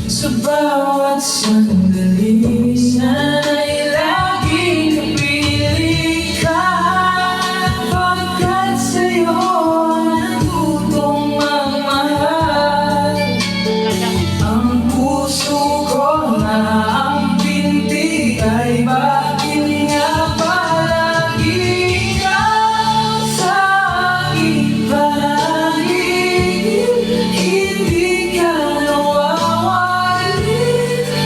Sa bawat sandali, sana'y laging kapili ka. Pagkat sa'yo natutong magmahal. Ang puso ko na ang binti ay bakit nga palagi ikaw sa aking panaginip. Hindi ka nawawali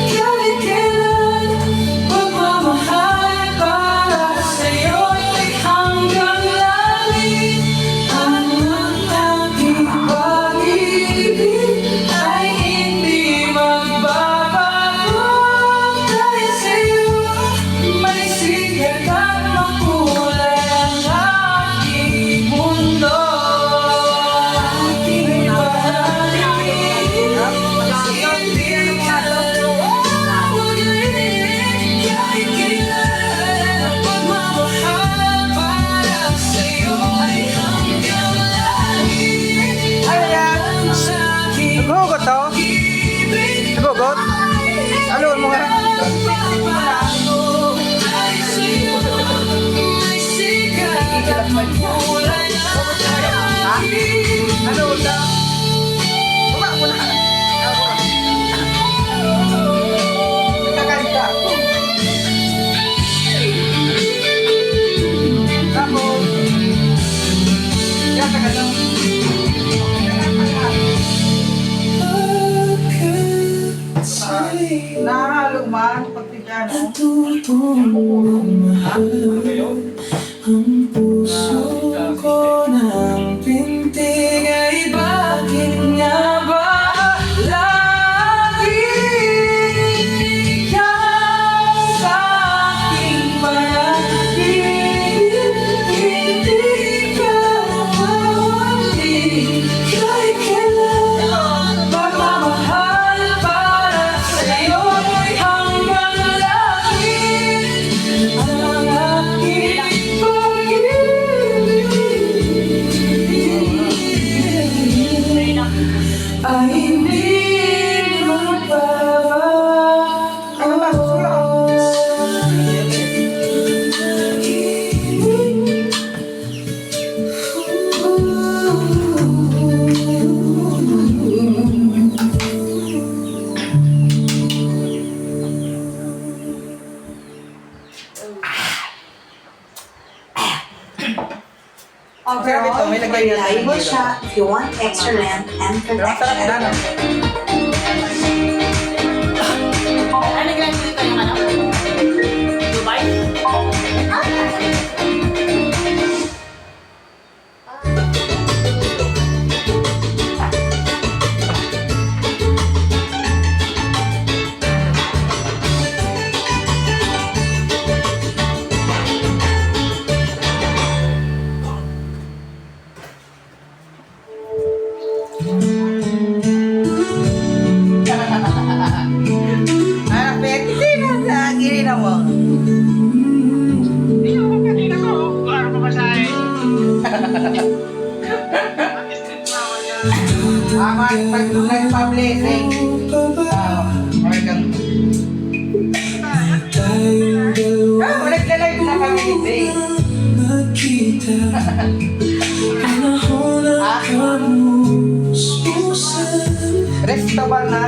kahit kailan. Pagmamahal para sa'yo'y hanggang langit. Ang aking pag-ibig ay hindi magbabago. Dahil sa'yo may sikat at makulay ang aking mundo. Aking panaginip, hindi ka nawawali kahit kailan. Ang pagmamahal para sa'yo'y hanggang langit. Ayan! Sa aking Nagugot to? pag-ibig Nagugot? Ano mo nga? Ano na? Baba mo na. Nagkakanta. Tapos. Yan, taga lang. Nahalo man pag piano. Ang puso ko ng pintig ay bakit nga ba lagi ikaw sa aking panaginip? Hindi ka nawawali kahit kailan. Pagmamahal para sa'yo'y hanggang langit. Ang aking pag-ibig ay hindi magbabago. Grabe to, may lagay yan. Reliable siya if you want extra length and Pero ang sarap na, no? protection. Ano ginagawa dito yung ano? Dubai? Anak, hindi na sa gili na mo. Hindi ako kanina ko. Ano pa ba sa'yo? Amat, pag nag-publish, eh. American. Nag-live na kami ni Jay. Resto ba na?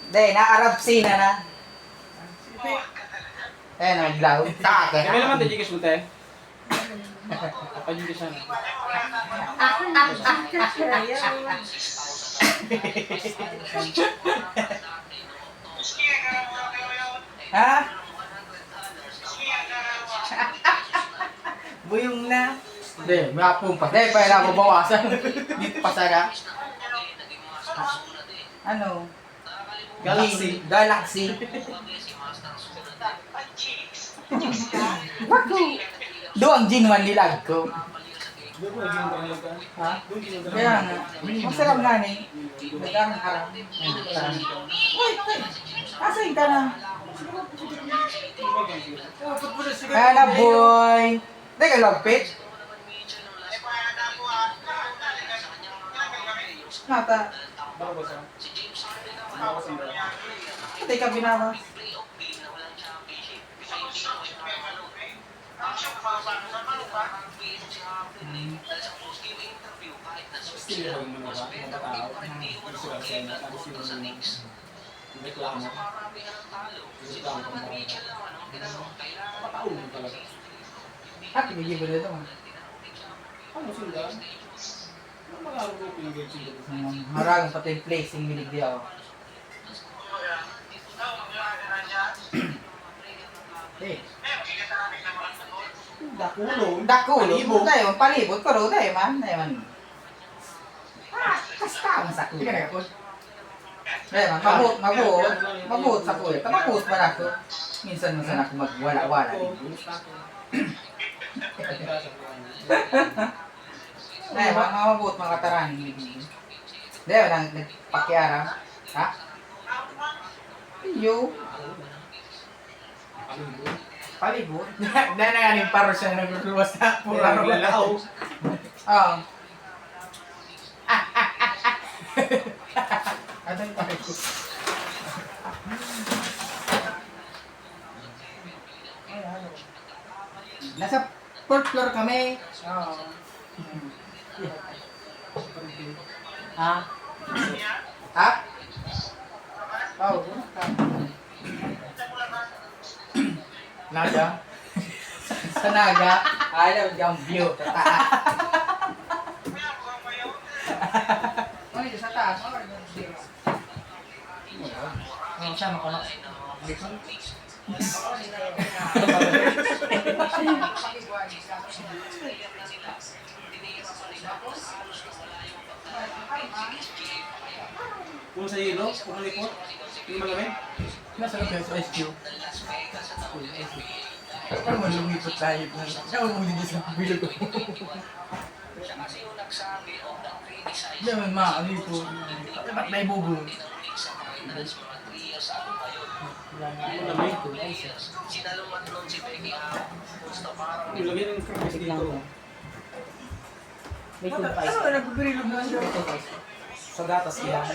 Hindi, na-Arab scene na. Eh, naglaw. Taka. Kaya naman tayo jigas mo tayo. Apa jigas sana? Ha? Buyong na. Hindi, may apong pa. Hindi, pwede na mabawasan. Dito pa sana. Ano? Galaxy. Galaxy. Waku. Doang gin man nilag ko. Ha? Kaya nga. Masarap nga ni. Nagkamang haram. Asayin ka na. Ana boy. Teka, lagpit. Nata. Baka ba sa? Baka sa ba? Pati ka binawas. Still yung mga ba? Mga tao. Gusto lang sa inyo. Tapos yung reklamo. Reklamo kung bakit. Patao mo talaga. At ibigay nito man. Ano sila? Ano mga araw pinag-get sila? Marang pati yung placing binig di ako. Eh, Dakulong. dako, Palibog. tayo, palibot ko ro tayo man, kasta ang sakit. Hindi ka nagkakot. Tayo man, mabuot sa kuya. Tapos man ako. Minsan man sana ako magwala-wala. Tayo man, mabuot mga katarani. Tayo man, nagpakiaram. Ha? Iyo. Palibot? Dahil na nga yung paro siya nagluwas na puro araw. Lalaw. Oo. Ano yung palibot? Nasa 4th floor kami. Oo. Ha? Ha? Oo. Naga? Sa Naga? Alam yung view. Sa taas. Ano yun? Sa taas? Ano yung view? Ano siya? Makono? Likon? Kung sa hilo, kung lipot, yung malamig. Nasa lang sa SQ. Parang malumipot tayo. Siya mo hindi sa bilog ko. Hindi naman ano po. Dapat na ibubo. Malamig. Ilagay ng crackers dito. May tupay. Ano, nagbibilog na siya. Sa gatas yan.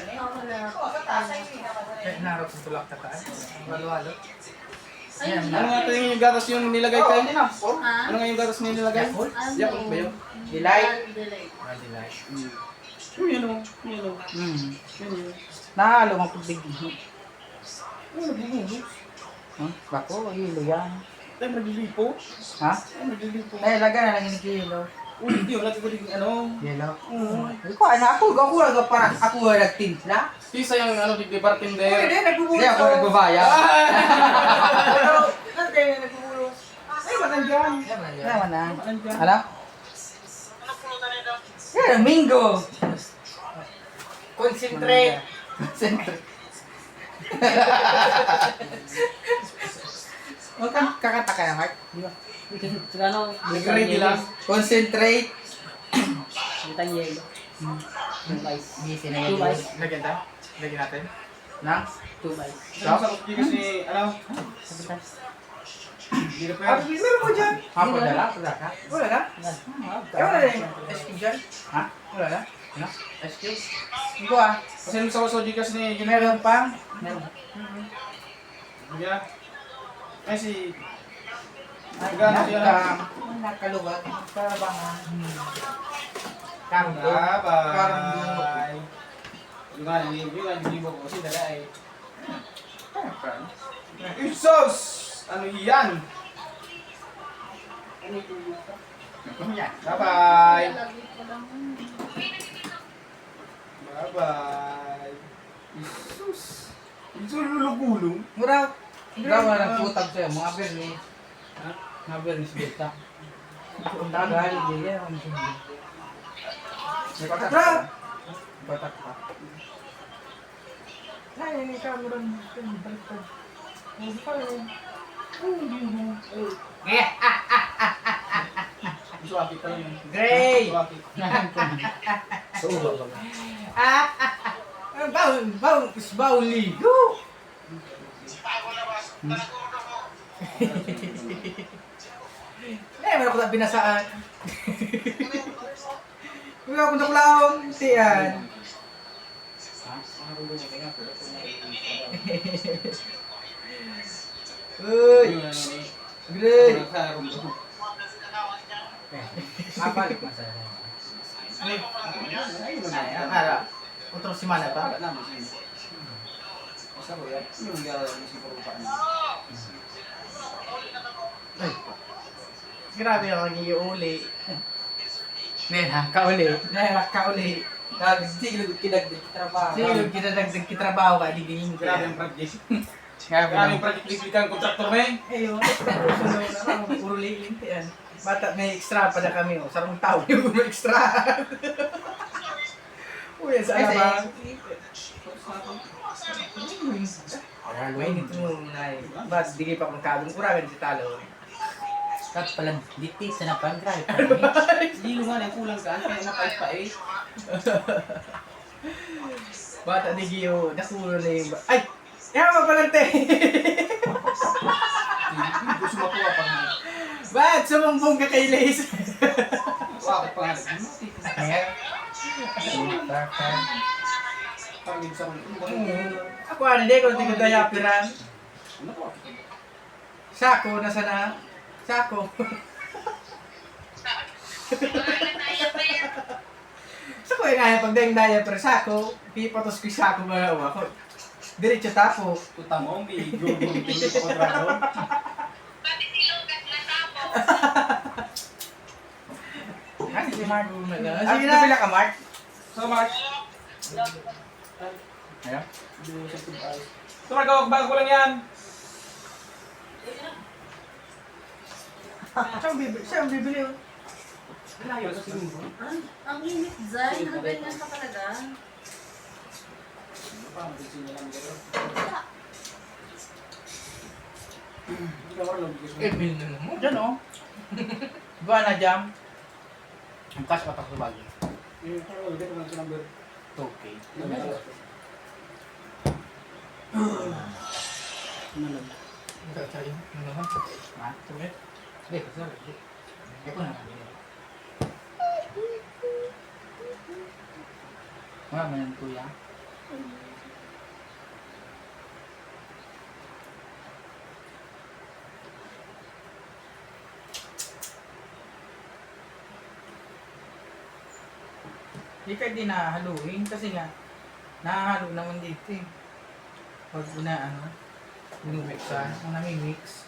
Narap sa tulak ka tayo. Walo-walo. Ayan Ano na. nga ito yung gatas yung nilagay Oo, tayo? hindi na. Ano nga yung gatas na nilagay? Yakult? Yakult ba yun? Delight. Delay. Delight. Yun o. Yun o. Hmm. Yun yun. Nahalo mga tubig. Ano naglilipo? Huh? Bako, hilo yan. Tayo naglilipo? Ha? Tayo naglilipo? Eh, laga na lang yung kilo. Uy, hindi yung natin ko din ano. Yelo. Oo. Ko, ako nagparang ako nagtimpla. Pisa yung ano, di bartender. Hindi, nagbubulos. Hindi ako nagbabaya. Pero, hindi, nagbubulos. Ay, matandyan. Naman na. Ano? Yan, Mingo. Concentrate. Concentrate. Huwag kang kakata ka na, Mark. Di ba? Ano? Ready lang. Concentrate. Butang yelo. Two bites. Busy na Two yan. bites. Lagyan tayo. Lagyan natin. Na? Two bites. Ano sa kutsyo kasi, ano? Sabitan. Hindi na Ah, pwede. meron ko dyan. Ha, padala? Padala ka? Wala na. Eh, wala na yung SQ dyan. Ha? Wala na? Ano? SQ? Ito ah. Kasi yung sa kutsyo kasi ni Junior. Meron pang? Meron. Lagyan. Ay si... Ay, Gano'n siya? nakaluwag. Para bang Cardo. Bye-bye. Yung nga, hindi mo ko kasi dala eh. Isos! Ano yan? Yan. Bye-bye! Bye-bye! Isus! Isus lulugulong? Mura. Mura wala ng putag sa'yo. Mga bernis. Ha? Mga bernis beta. Ang tagal. Hindi yan. Ang sundo. May patak ka. Patak ka. Ay, hindi ka mo rin. Baliktad. Hindi pa rin. Suwaki pa yun. Gray! Suwaki. Sa ulo ba? Bawang ligo! Eh, meron ko na binasaan. Wala akong nakulawang tiyan. Ako gumawa nga, pero kung Uy! Great! Mabalik na sa'yo. Ay, akala. Otro si Mana pa? Basta ko yan, yung gawin si Purupaan. Ay. Grabe ako nag-iuli. Nena, kauli. Nena, kauli. Siglo kinagdig trabaho. Sige, kinadagdag kitrabaho ka, di ganyan ka. Grabe ang project. Grabe Grabe lang. ang project liglikan kontraktor mo eh. Ayun, susunod na ako. Puro lilinti yan. Bata, may extra pa na kami. Oh. Sarong tao yung may extra. Uy, sa alabang. Uy, nito mo na eh. Ba't di kayo pa kung kabong kuragan si Talo? Tapos pala, diktit sa napan, grabe pa Hindi nga na kulang ka, kaya napayos pa eh. Bata, di kayo nakulo na yung... Ay! Yan mo palang te! Gusto makuha pa nga. Ba't sumumbong ka kay Lace? Bakit pa nga? Ayan. Parang hindi sa mga. Ako hindi ko tingin dayapiran. Ano po? Sako, nasa na? Sako. Sako yung kaya pag dahing diaper, sako. Pipatos ko yung sako mga ako. Diretso tapo. Tuta mo, may gugulutin yung kontrado. Kasi si Mark. Sige na. Pila ka, Mark? So, Mark. Ayan. So, Mark, bago ko lang yan. Siya ang bibili. Oh. Layo sa segundo. Ang init dyan, nakaganyan ka talaga. Paano gusto niya lang gano'n? Hindi ka marunong gusto Eh, bill na naman. Diyan, oh. Buwan na jam. Ang cash pa sa bagay. yung parang ulit ko sa number. 2K. Ito, tayo. Ano naman? Ha? Tumit? Hindi, kasi wala. Hindi ko naman. Wala man yung kuya. Hindi ka din nahaluin kasi nga nahahalo naman dito eh. Pag minumix ka, ang namimix.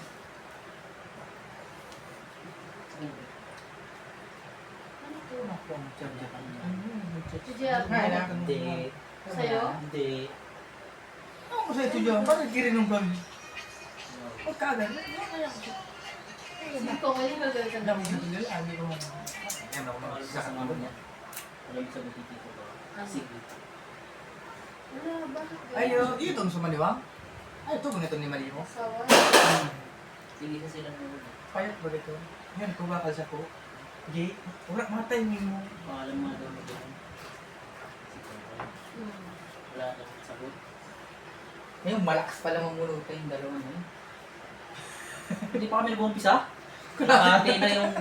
Ako ang charger ka niya. Diyan. Kaya na. Hindi. Sa'yo? Hindi. Ano ko sa ito dyan? Bakit girinong kami? Huwag ka agad. Hindi ko ngayon nagaganda. Ang dami dito nila. Hindi ko mga... Yan ako mga isa ka naman niya. Sige. Wala, bakit? Ay, ito itong sumaliwang? Ay, ito ganito ni Maliwo. Sawa. Hindi ka sila nung Payat ba ito? Yan, kung bakal sa ko. Gay, wala mga timing mo. pangalan mo daw mo dyan. Wala ka sagot. Ngayon, malakas pala mamulutan yung dalawa na yun. Hindi pa kami nag-umpisa. Nakahati na yung